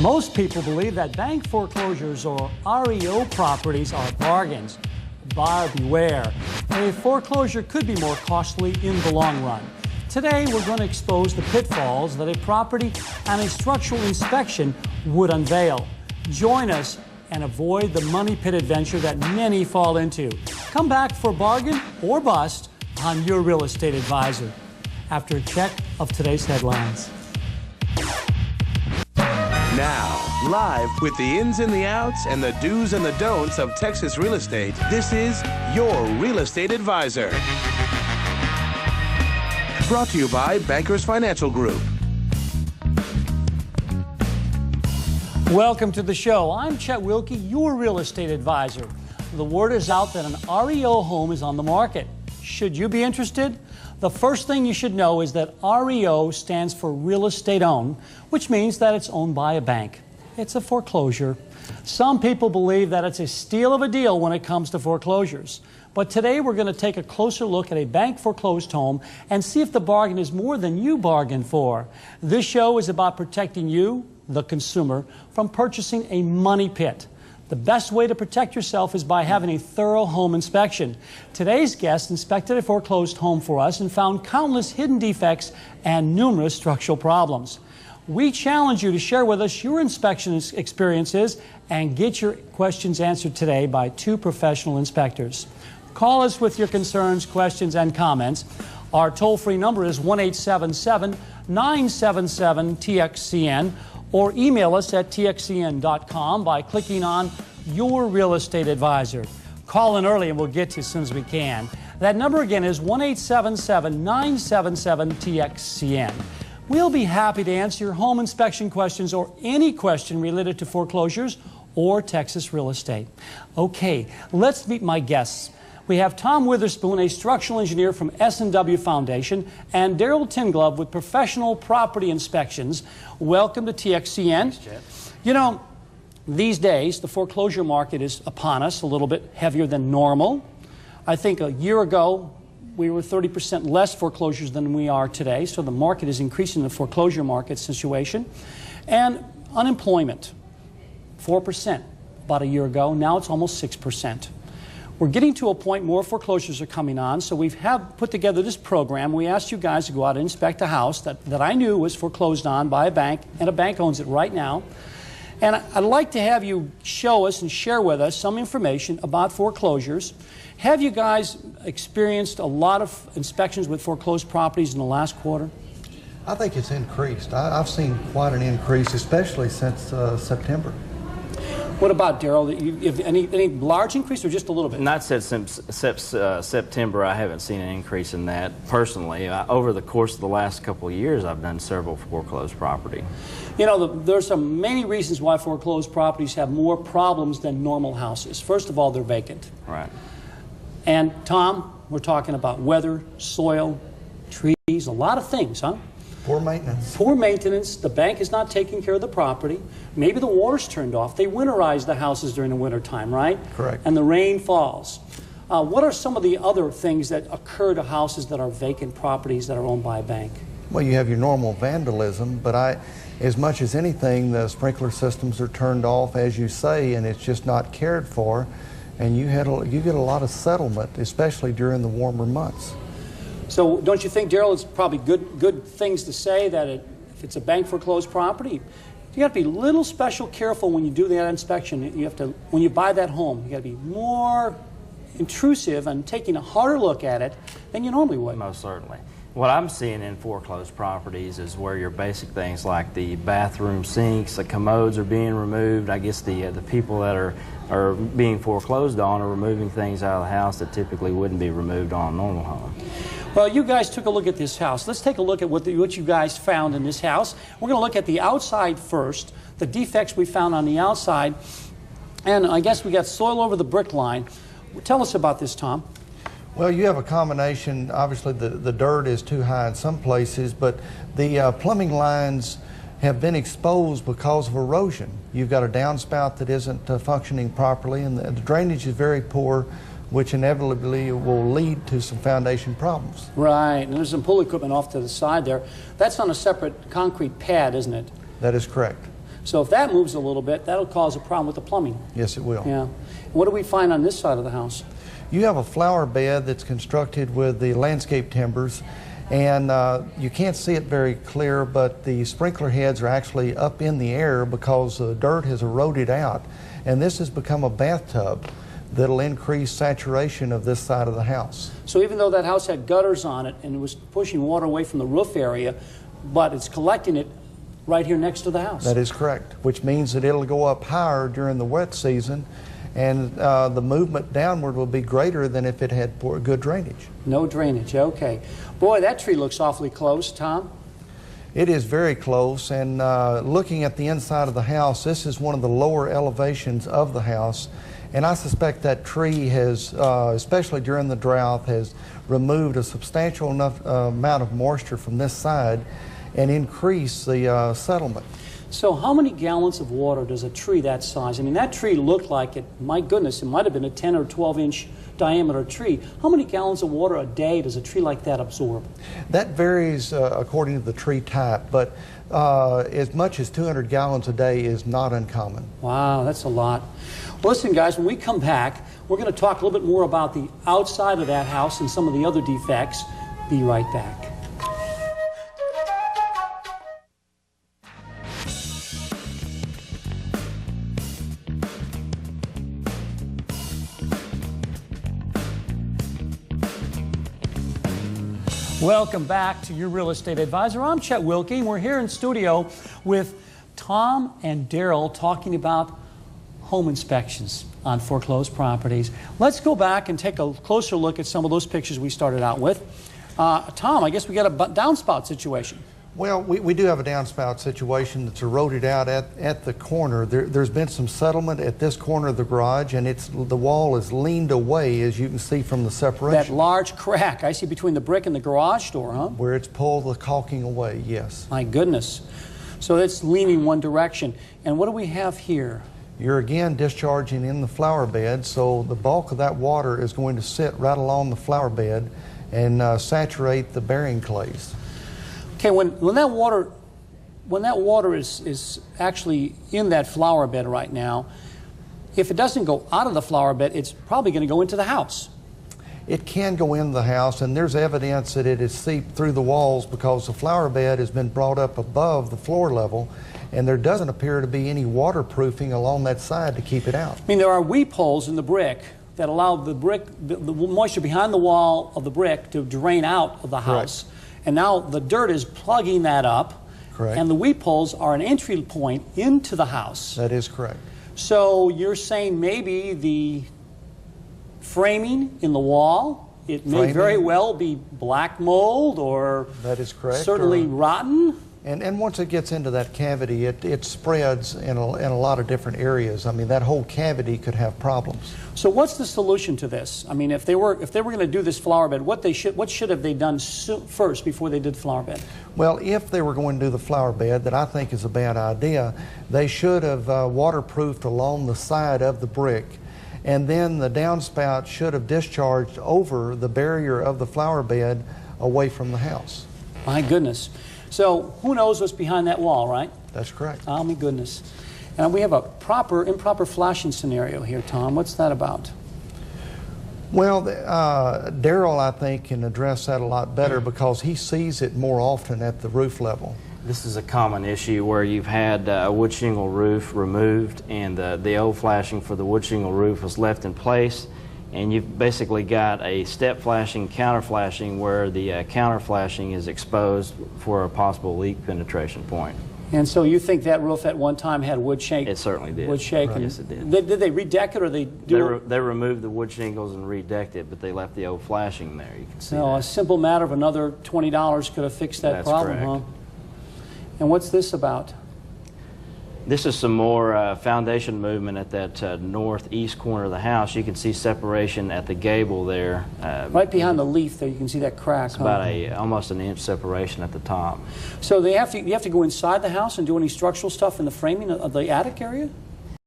Most people believe that bank foreclosures or REO properties are bargains. Buyer beware. A foreclosure could be more costly in the long run. Today, we're going to expose the pitfalls that a property and a structural inspection would unveil. Join us and avoid the money pit adventure that many fall into. Come back for bargain or bust on your real estate advisor after a check of today's headlines. Now, live with the ins and the outs and the do's and the don'ts of Texas real estate, this is Your Real Estate Advisor. Brought to you by Bankers Financial Group. Welcome to the show. I'm Chet Wilke, your real estate advisor. The word is out that an REO home is on the market. Should you be interested? The first thing you should know is that REO stands for real estate owned, which means that it's owned by a bank. It's a foreclosure. Some people believe that it's a steal of a deal when it comes to foreclosures. But today we're going to take a closer look at a bank foreclosed home and see if the bargain is more than you bargained for. This show is about protecting you, the consumer, from purchasing a money pit. The best way to protect yourself is by having a thorough home inspection. Today's guest inspected a foreclosed home for us and found countless hidden defects and numerous structural problems. We challenge you to share with us your inspection experiences and get your questions answered today by two professional inspectors. Call us with your concerns, questions, and comments. Our toll-free number is 1-877-977-TXCN, or email us at txcn.com by clicking on Your Real Estate Advisor. Call in early and we'll get to you as soon as we can. That number again is 1-877-977-TXCN. We'll be happy to answer your home inspection questions or any question related to foreclosures or Texas real estate. Okay, let's meet my guests. We have Tom Witherspoon, a structural engineer from S&W Foundation, and Daryl Tinglove with Professional Property Inspections. Welcome to TXCN. Thanks, Chet. You know, these days, the foreclosure market is upon us, a little bit heavier than normal. I think a year ago, we were 30% less foreclosures than we are today, so the market is increasing, the foreclosure market situation. And unemployment, 4% about a year ago. Now it's almost 6%. We're getting to a point more foreclosures are coming on, so we've put together this program. We asked you guys to go out and inspect a house that I knew was foreclosed on by a bank, and a bank owns it right now. And I'd like to have you show us and share with us some information about foreclosures. Have you guys experienced a lot of inspections with foreclosed properties in the last quarter? I think it's increased. I've seen quite an increase, especially since September. What about Daryl? Any large increase or just a little bit? Not since September. I haven't seen an increase in that personally. Over the course of the last couple of years, I've done several foreclosed property. You know, there's so many reasons why foreclosed properties have more problems than normal houses. First of all, they're vacant. Right. And Tom, we're talking about weather, soil, trees, a lot of things, huh? Poor maintenance. Poor maintenance. The bank is not taking care of the property. Maybe the water's turned off. They winterize the houses during the winter time, right? Correct. And the rain falls. What are some of the other things that occur to houses that are vacant properties that are owned by a bank? Well, you have your normal vandalism, but as much as anything, the sprinkler systems are turned off, as you say, and it's just not cared for, and you get a lot of settlement, especially during the warmer months. So don't you think, Daryl, it's probably good things to say that if it's a bank foreclosed property, you got to be a little special careful when you do that inspection. You have to, when you buy that home, you got to be more intrusive and taking a harder look at it than you normally would. Most certainly. What I'm seeing in foreclosed properties is where your basic things like the bathroom sinks, the commodes are being removed. I guess the people that are being foreclosed on are removing things out of the house that typically wouldn't be removed on a normal home. Well, you guys took a look at this house. Let's take a look at what you guys found in this house. We're going to look at the outside first, the defects we found on the outside. And I guess we got soil over the brick line. Tell us about this, Tom. Well, you have a combination. Obviously, the dirt is too high in some places, but the plumbing lines have been exposed because of erosion. You've got a downspout that isn't functioning properly, and the drainage is very poor, which inevitably will lead to some foundation problems. Right, and there's some pull equipment off to the side there. That's on a separate concrete pad, isn't it? That is correct. So if that moves a little bit, that'll cause a problem with the plumbing. Yes, it will. Yeah. What do we find on this side of the house? You have a flower bed that's constructed with the landscape timbers, and you can't see it very clear, but the sprinkler heads are actually up in the air because the dirt has eroded out, and this has become a bathtub that'll increase saturation of this side of the house. So even though that house had gutters on it and it was pushing water away from the roof area, but it's collecting it right here next to the house. That is correct, which means that it'll go up higher during the wet season, and the movement downward will be greater than if it had good drainage. No drainage, okay. Boy, that tree looks awfully close, Tom. It is very close, and looking at the inside of the house, this is one of the lower elevations of the house, and I suspect that tree has, especially during the drought, has removed a substantial enough amount of moisture from this side and increased the settlement. So how many gallons of water does a tree that size? I mean, that tree looked like it, my goodness, it might have been a 10 or 12 inch diameter tree. How many gallons of water a day does a tree like that absorb? That varies according to the tree type, but as much as 200 gallons a day is not uncommon. Wow, that's a lot. Well, listen, guys, when we come back, we're going to talk a little bit more about the outside of that house and some of the other defects. Be right back. Welcome back to Your Real Estate Advisor. I'm Chet Wilke, and we're here in studio with Tom and Daryl talking about home inspections on foreclosed properties. Let's go back and take a closer look at some of those pictures we started out with. Tom, I guess we got a downspout situation. Well, we do have a downspout situation that's eroded out at the corner. There's been some settlement at this corner of the garage, and the wall is leaned away, as you can see from the separation. That large crack I see between the brick and the garage door, huh? Where it's pulled the caulking away, yes. My goodness. So it's leaning one direction. And what do we have here? You're again discharging in the flower bed, so the bulk of that water is going to sit right along the flower bed and saturate the bearing clays. Okay, when that water is actually in that flower bed right now, if it doesn't go out of the flower bed, it's probably going to go into the house. It can go in the house, and there's evidence that it has seeped through the walls because the flower bed has been brought up above the floor level, and there doesn't appear to be any waterproofing along that side to keep it out. I mean, there are weep holes in the brick that allow the moisture behind the wall of the brick to drain out of the house. Correct. And now the dirt is plugging that up. Correct. And the weep holes are an entry point into the house. That is correct. So you're saying maybe the framing in the wall, it may very well be black mold or that is correct, certainly rotten. And once it gets into that cavity, it spreads in a lot of different areas. I mean, that whole cavity could have problems. So what's the solution to this? I mean, if they were going to do this flower bed, what should have they done first before they did the flower bed? Well, if they were going to do the flower bed, that I think is a bad idea, they should have waterproofed along the side of the brick, and then the downspout should have discharged over the barrier of the flower bed away from the house. My goodness. So who knows what's behind that wall, right? That's correct. Oh, my goodness. And we have a improper flashing scenario here, Tom. What's that about? Well, Daryl, I think, can address that a lot better because he sees it more often at the roof level. This is a common issue where you've had a wood shingle roof removed, and the old flashing for the wood shingle roof was left in place, and you've basically got a step flashing, counter flashing, where the counter flashing is exposed for a possible leak penetration point. And so you think that roof at one time had wood shake? It certainly did. Wood shake. Right. Yes, it did. Did they redeck it, or they removed the wood shingles and redecked it, but they left the old flashing there. You can see that. A simple matter of another $20 could have fixed that problem, correct. huh? And what's this about? This is some more foundation movement at that northeast corner of the house. You can see separation at the gable there. Right behind the leaf there, you can see that crack. It's about almost an inch separation at the top. So you have to go inside the house and do any structural stuff in the framing of the attic area?